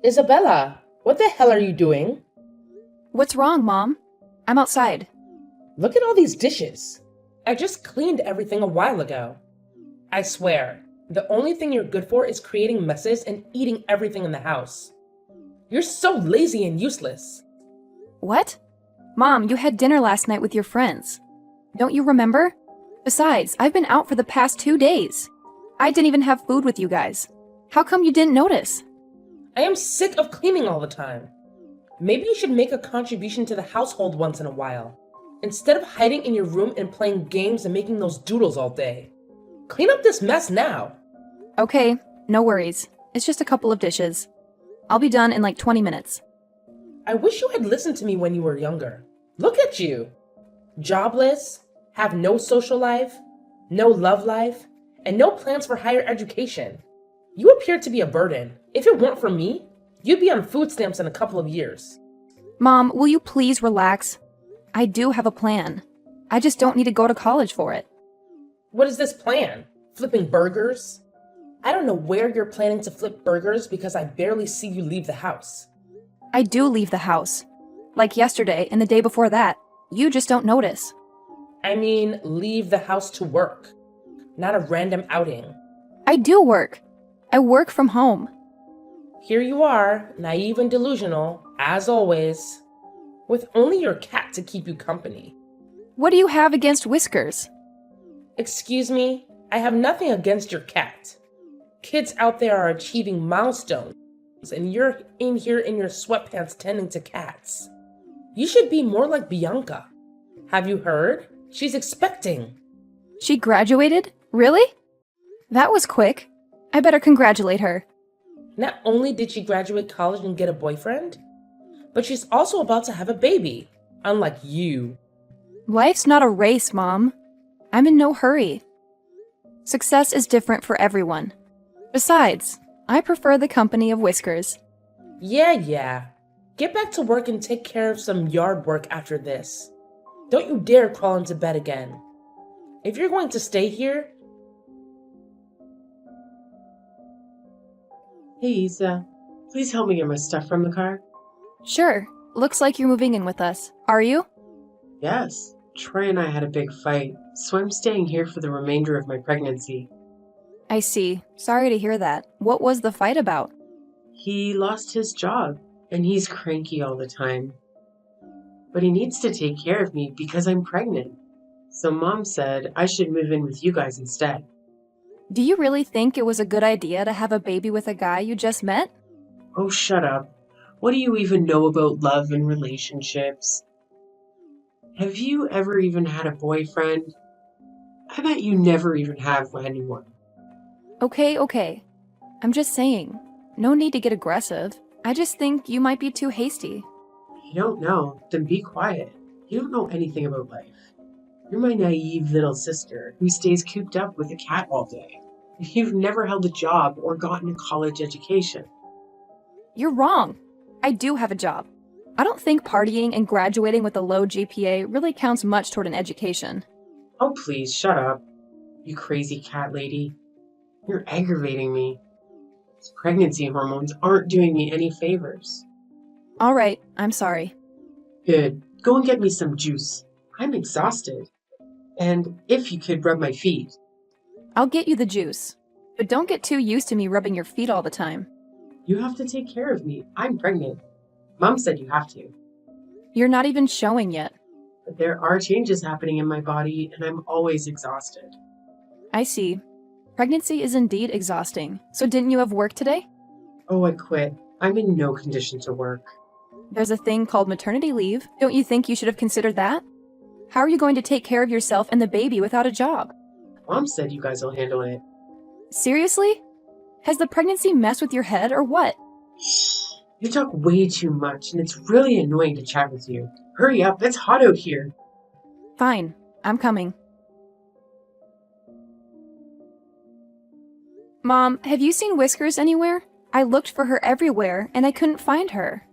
Isabella, what the hell are you doing? What's wrong, Mom? I'm outside. Look at all these dishes. I just cleaned everything a while ago. I swear, the only thing you're good for is creating messes and eating everything in the house. You're so lazy and useless. What? Mom, you had dinner last night with your friends. Don't you remember? Besides, I've been out for the past 2 days. I didn't even have food with you guys. How come you didn't notice? I am sick of cleaning all the time. Maybe you should make a contribution to the household once in a while, instead of hiding in your room and playing games and making those doodles all day. Clean up this mess now. Okay, no worries. It's just a couple of dishes. I'll be done in like 20 minutes. I wish you had listened to me when you were younger. Look at you. Jobless, have no social life, no love life, and no plans for higher education. You appear to be a burden. If it weren't for me, you'd be on food stamps in a couple of years. Mom, will you please relax? I do have a plan. I just don't need to go to college for it. What is this plan? Flipping burgers? I don't know where you're planning to flip burgers because I barely see you leave the house. I do leave the house. Like yesterday and the day before that. You just don't notice. I mean, leave the house to work, not a random outing. I do work. I work from home. Here you are, naive and delusional, as always, with only your cat to keep you company. What do you have against Whiskers? Excuse me, I have nothing against your cat. Kids out there are achieving milestones, and you're in here in your sweatpants tending to cats. You should be more like Bianca. Have you heard? She's expecting. She graduated? Really? That was quick. I better congratulate her. Not only did she graduate college and get a boyfriend, but she's also about to have a baby, unlike you. Life's not a race, Mom. I'm in no hurry. Success is different for everyone. Besides, I prefer the company of Whiskers. Yeah. Get back to work and take care of some yard work after this. Don't you dare crawl into bed again. If you're going to stay here... Hey, Isa. Please help me get my stuff from the car. Sure. Looks like you're moving in with us. Are you? Yes. Troy and I had a big fight, so I'm staying here for the remainder of my pregnancy. I see. Sorry to hear that. What was the fight about? He lost his job, and he's cranky all the time. But he needs to take care of me because I'm pregnant. So Mom said I should move in with you guys instead. Do you really think it was a good idea to have a baby with a guy you just met? Oh, shut up. What do you even know about love and relationships? Have you ever even had a boyfriend? I bet you never even have anyone. Okay. I'm just saying. No need to get aggressive. I just think you might be too hasty. You don't know, then be quiet. You don't know anything about life. You're my naive little sister who stays cooped up with a cat all day. You've never held a job or gotten a college education. You're wrong. I do have a job. I don't think partying and graduating with a low GPA really counts much toward an education. Oh, please, shut up. You crazy cat lady. You're aggravating me. These pregnancy hormones aren't doing me any favors. All right, I'm sorry. Good. Go and get me some juice. I'm exhausted. And if you could rub my feet. I'll get you the juice. But don't get too used to me rubbing your feet all the time. You have to take care of me. I'm pregnant. Mom said you have to. You're not even showing yet. But there are changes happening in my body, and I'm always exhausted. I see. Pregnancy is indeed exhausting. So didn't you have work today? Oh, I quit. I'm in no condition to work. There's a thing called maternity leave. Don't you think you should have considered that? How are you going to take care of yourself and the baby without a job? Mom said you guys will handle it. Seriously? Has the pregnancy messed with your head or what? You talk way too much, and it's really annoying to chat with you. Hurry up, it's hot out here. Fine, I'm coming. Mom, have you seen Whiskers anywhere? I looked for her everywhere, and I couldn't find her.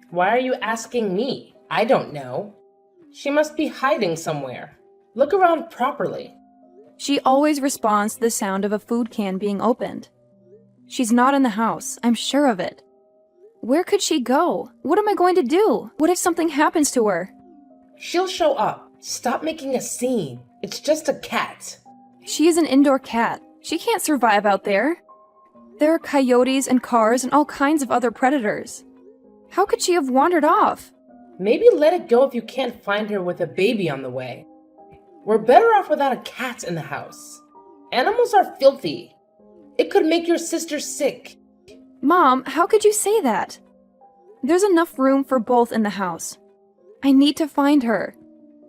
Why are you asking me? I don't know. She must be hiding somewhere. Look around properly. She always responds to the sound of a food can being opened. She's not in the house, I'm sure of it. Where could she go? What am I going to do? What if something happens to her? She'll show up. Stop making a scene. It's just a cat. She is an indoor cat. She can't survive out there. There are coyotes and cars and all kinds of other predators. How could she have wandered off? Maybe let it go if you can't find her with a baby on the way. We're better off without a cat in the house. Animals are filthy. It could make your sister sick. Mom, how could you say that? There's enough room for both in the house. I need to find her.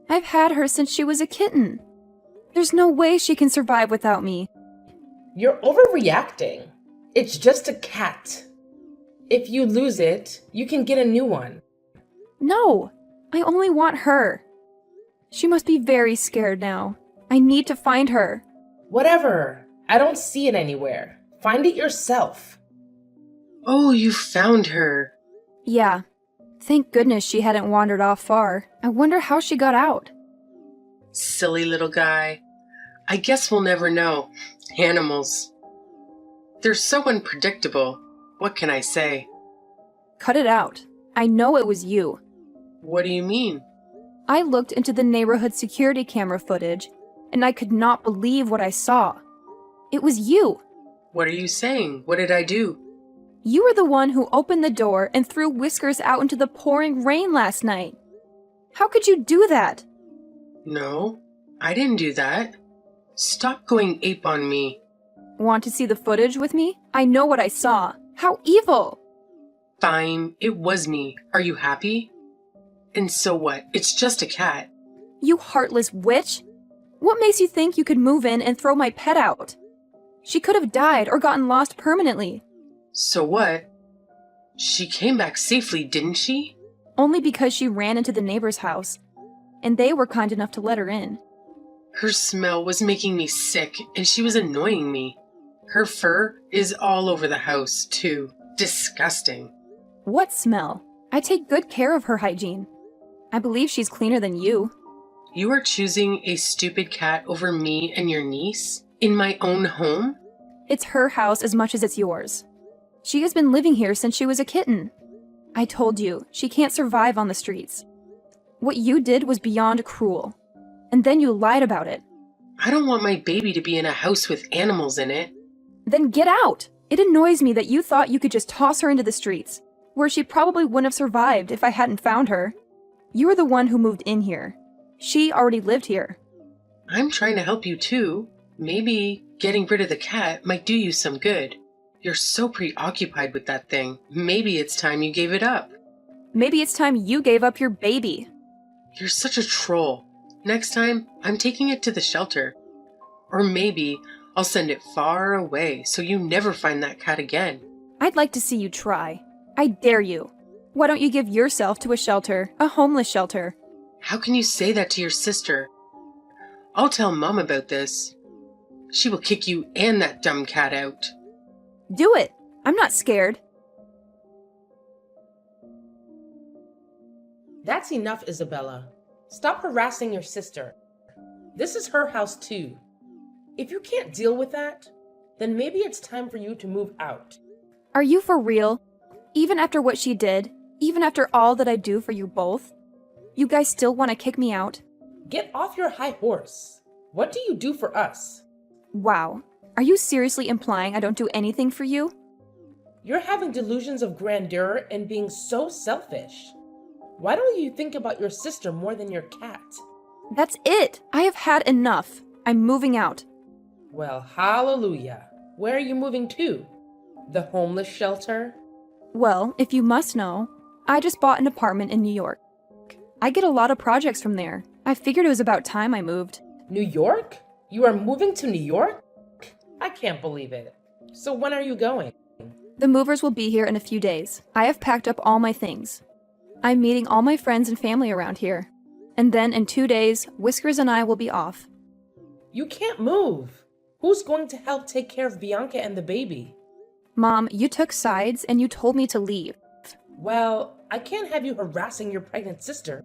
I've had her since she was a kitten. There's no way she can survive without me. You're overreacting. It's just a cat. If you lose it, you can get a new one. No, I only want her. She must be very scared now. I need to find her. Whatever. I don't see it anywhere. Find it yourself. Oh, you found her. Yeah. Thank goodness she hadn't wandered off far. I wonder how she got out. Silly little guy. I guess we'll never know. Animals. They're so unpredictable. What can I say? Cut it out. I know it was you. What do you mean? I looked into the neighborhood security camera footage, and I could not believe what I saw. It was you. What are you saying? What did I do? You were the one who opened the door and threw Whiskers out into the pouring rain last night. How could you do that? No, I didn't do that. Stop going ape on me. Want to see the footage with me? I know what I saw. How evil! Fine, it was me. Are you happy? And so what? It's just a cat. You heartless witch! What makes you think you could move in and throw my pet out? She could have died or gotten lost permanently. So what? She came back safely, didn't she? Only because she ran into the neighbor's house, and they were kind enough to let her in. Her smell was making me sick, and she was annoying me. Her fur is all over the house, too. Disgusting. What smell? I take good care of her hygiene. I believe she's cleaner than you. You are choosing a stupid cat over me and your niece? In my own home? It's her house as much as it's yours. She has been living here since she was a kitten. I told you, she can't survive on the streets. What you did was beyond cruel. And then you lied about it. I don't want my baby to be in a house with animals in it. Then get out! It annoys me that you thought you could just toss her into the streets, where she probably wouldn't have survived if I hadn't found her. You were the one who moved in here. She already lived here. I'm trying to help you too. Maybe getting rid of the cat might do you some good. You're so preoccupied with that thing. Maybe it's time you gave it up. Maybe it's time you gave up your baby. You're such a troll. Next time, I'm taking it to the shelter. Or maybe I'll send it far away so you never find that cat again. I'd like to see you try. I dare you. Why don't you give yourself to a shelter, a homeless shelter? How can you say that to your sister? I'll tell Mom about this. She will kick you and that dumb cat out. Do it. I'm not scared. That's enough, Isabella. Stop harassing your sister. This is her house too. If you can't deal with that, then maybe it's time for you to move out. Are you for real? Even after what she did, even after all that I do for you both, you guys still want to kick me out? Get off your high horse. What do you do for us? Wow. Are you seriously implying I don't do anything for you? You're having delusions of grandeur and being so selfish. Why don't you think about your sister more than your cat? That's it. I have had enough. I'm moving out. Well, hallelujah. Where are you moving to? The homeless shelter? Well, if you must know, I just bought an apartment in New York. I get a lot of projects from there. I figured it was about time I moved. New York? You are moving to New York? I can't believe it. So when are you going? The movers will be here in a few days. I have packed up all my things. I'm meeting all my friends and family around here. And then in 2 days, Whiskers and I will be off. You can't move. Who's going to help take care of Bianca and the baby? Mom, you took sides and you told me to leave. Well, I can't have you harassing your pregnant sister.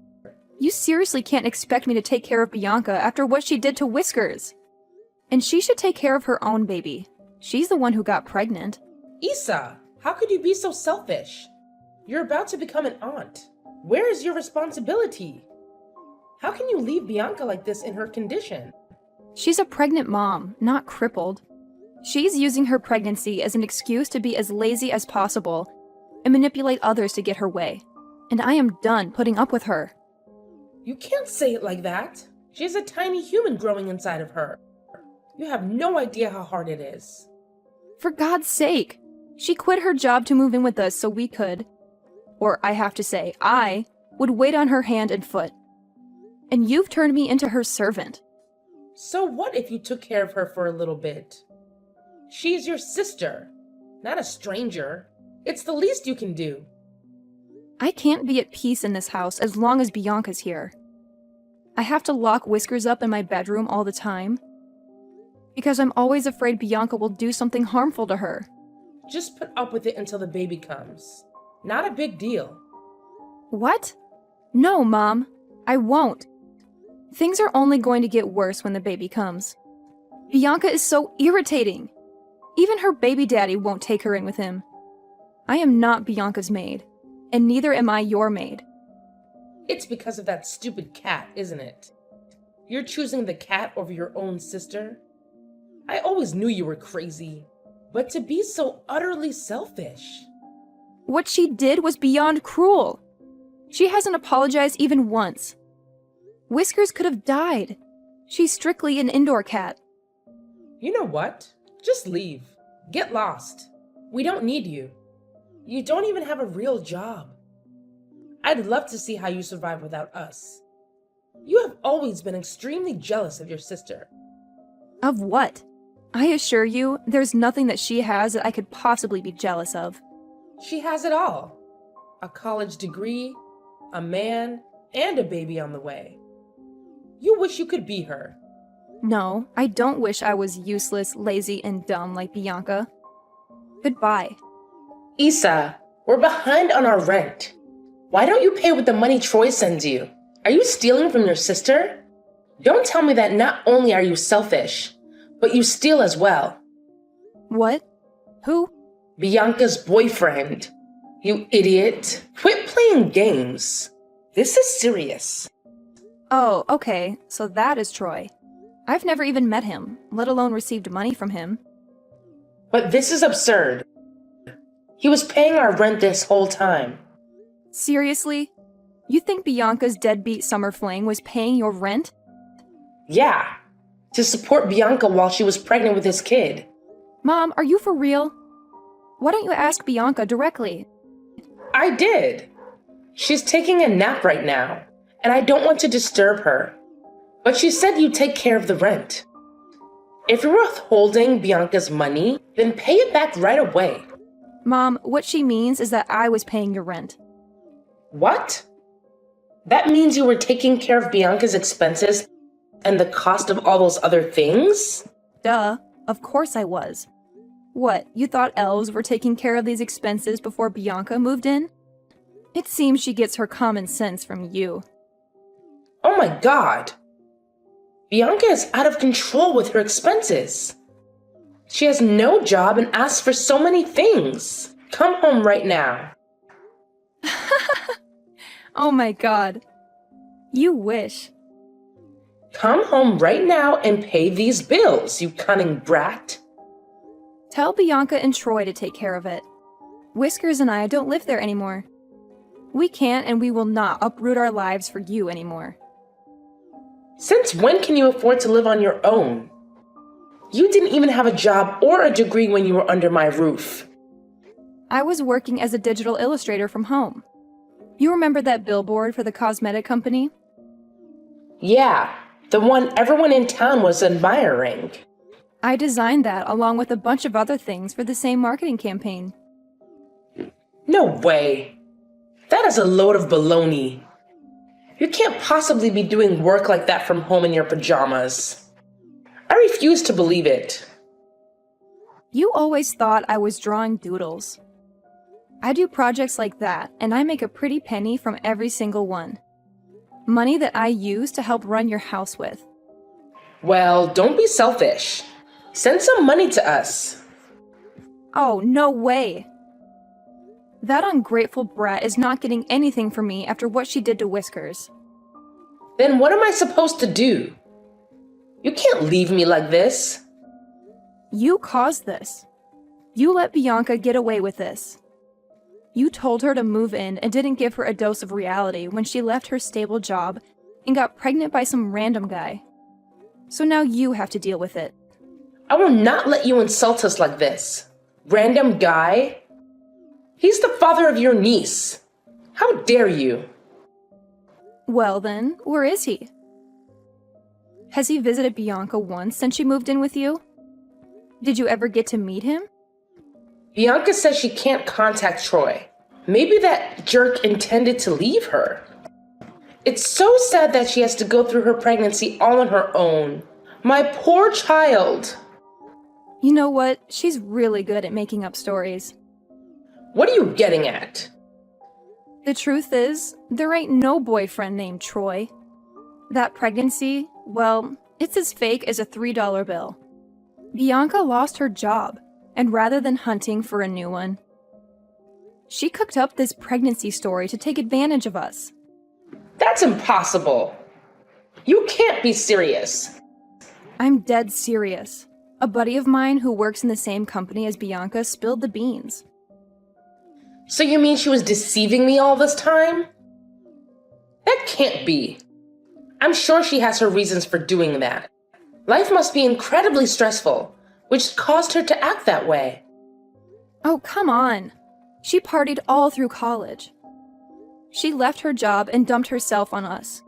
You seriously can't expect me to take care of Bianca after what she did to Whiskers. And she should take care of her own baby. She's the one who got pregnant. Isa, how could you be so selfish? You're about to become an aunt. Where is your responsibility? How can you leave Bianca like this in her condition? She's a pregnant mom, not crippled. She's using her pregnancy as an excuse to be as lazy as possible and manipulate others to get her way. And I am done putting up with her. You can't say it like that. She has a tiny human growing inside of her. You have no idea how hard it is. For God's sake, she quit her job to move in with us so we could, or I have to say, I would wait on her hand and foot. And you've turned me into her servant. So what if you took care of her for a little bit? She's your sister, not a stranger. It's the least you can do. I can't be at peace in this house as long as Bianca's here. I have to lock Whiskers up in my bedroom all the time because I'm always afraid Bianca will do something harmful to her. Just put up with it until the baby comes. Not a big deal. What? No, Mom, I won't. Things are only going to get worse when the baby comes. Bianca is so irritating. Even her baby daddy won't take her in with him. I am not Bianca's maid, and neither am I your maid. It's because of that stupid cat, isn't it? You're choosing the cat over your own sister? I always knew you were crazy, but to be so utterly selfish. What she did was beyond cruel. She hasn't apologized even once. Whiskers could have died. She's strictly an indoor cat. You know what? Just leave. Get lost. We don't need you. You don't even have a real job. I'd love to see how you survive without us. You have always been extremely jealous of your sister. Of what? I assure you, there's nothing that she has that I could possibly be jealous of. She has it all. A college degree, a man, and a baby on the way. You wish you could be her. No, I don't wish I was useless, lazy, and dumb like Bianca. Goodbye. Issa, we're behind on our rent. Why don't you pay with the money Troy sends you? Are you stealing from your sister? Don't tell me that not only are you selfish, but you steal as well. What? Who? Bianca's boyfriend. You idiot. Quit playing games. This is serious. Oh, okay, so that is Troy. I've never even met him, let alone received money from him. But this is absurd. He was paying our rent this whole time. Seriously? You think Bianca's deadbeat summer fling was paying your rent? Yeah, to support Bianca while she was pregnant with his kid. Mom, are you for real? Why don't you ask Bianca directly? I did. She's taking a nap right now, and I don't want to disturb her. But she said you'd take care of the rent. If you're withholding Bianca's money, then pay it back right away. Mom, what she means is that I was paying your rent. What? That means you were taking care of Bianca's expenses and the cost of all those other things? Duh, of course I was. What, you thought elves were taking care of these expenses before Bianca moved in? It seems she gets her common sense from you. Oh my god! Bianca is out of control with her expenses. She has no job and asks for so many things. Come home right now. Oh my god. You wish. Come home right now and pay these bills, you cunning brat. Tell Bianca and Troy to take care of it. Whiskers and I don't live there anymore. We can't and we will not uproot our lives for you anymore. Since when can you afford to live on your own? You didn't even have a job or a degree when you were under my roof. I was working as a digital illustrator from home. You remember that billboard for the cosmetic company? Yeah, the one everyone in town was admiring. I designed that along with a bunch of other things for the same marketing campaign. No way. That is a load of baloney. You can't possibly be doing work like that from home in your pajamas. I refuse to believe it. You always thought I was drawing doodles. I do projects like that, and I make a pretty penny from every single one. Money that I use to help run your house with. Well, don't be selfish. Send some money to us. Oh, no way. That ungrateful brat is not getting anything from me after what she did to Whiskers. Then what am I supposed to do? You can't leave me like this. You caused this. You let Bianca get away with this. You told her to move in and didn't give her a dose of reality when she left her stable job and got pregnant by some random guy. So now you have to deal with it. I will not let you insult us like this. Random guy? He's the father of your niece. How dare you? Well then, where is he? Has he visited Bianca once since she moved in with you? Did you ever get to meet him? Bianca says she can't contact Troy. Maybe that jerk intended to leave her. It's so sad that she has to go through her pregnancy all on her own. My poor child. You know what? She's really good at making up stories. What are you getting at? The truth is, there ain't no boyfriend named Troy. That pregnancy, well, it's as fake as a $3 bill. Bianca lost her job, and rather than hunting for a new one, she cooked up this pregnancy story to take advantage of us. That's impossible. You can't be serious. I'm dead serious. A buddy of mine who works in the same company as Bianca spilled the beans. So you mean she was deceiving me all this time? That can't be. I'm sure she has her reasons for doing that. Life must be incredibly stressful, which caused her to act that way. Oh, come on. She partied all through college. She left her job and dumped herself on us.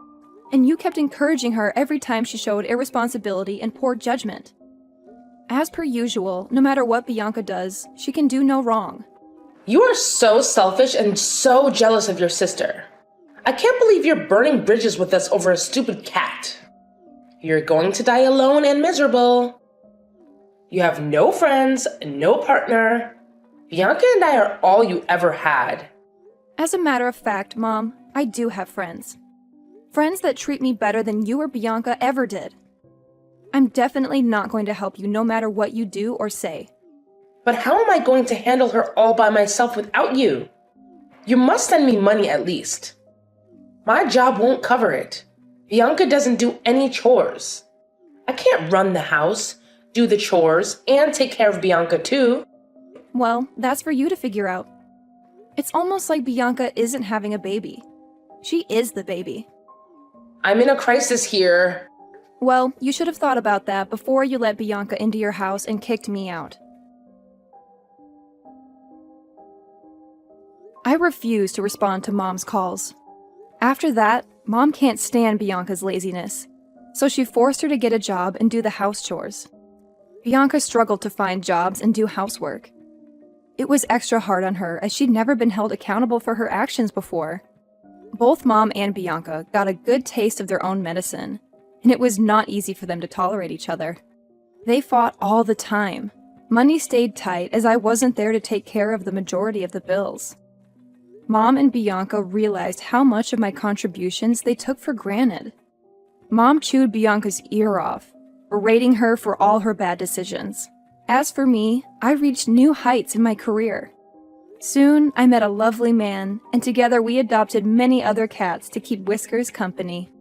And you kept encouraging her every time she showed irresponsibility and poor judgment. As per usual, no matter what Bianca does, she can do no wrong. You are so selfish and so jealous of your sister. I can't believe you're burning bridges with us over a stupid cat. You're going to die alone and miserable. You have no friends, no partner. Bianca and I are all you ever had. As a matter of fact, Mom, I do have friends. Friends that treat me better than you or Bianca ever did. I'm definitely not going to help you no matter what you do or say. But how am I going to handle her all by myself without you? You must send me money at least. My job won't cover it. Bianca doesn't do any chores. I can't run the house, do the chores, and take care of Bianca too. Well, that's for you to figure out. It's almost like Bianca isn't having a baby. She is the baby. I'm in a crisis here. Well, you should have thought about that before you let Bianca into your house and kicked me out. I refuse to respond to Mom's calls. After that, Mom can't stand Bianca's laziness, so she forced her to get a job and do the house chores. Bianca struggled to find jobs and do housework. It was extra hard on her as she'd never been held accountable for her actions before. Both Mom and Bianca got a good taste of their own medicine, and it was not easy for them to tolerate each other. They fought all the time. Money stayed tight as I wasn't there to take care of the majority of the bills. Mom and Bianca realized how much of my contributions they took for granted. Mom chewed Bianca's ear off, berating her for all her bad decisions. As for me, I reached new heights in my career. Soon, I met a lovely man, and together we adopted many other cats to keep Whiskers company.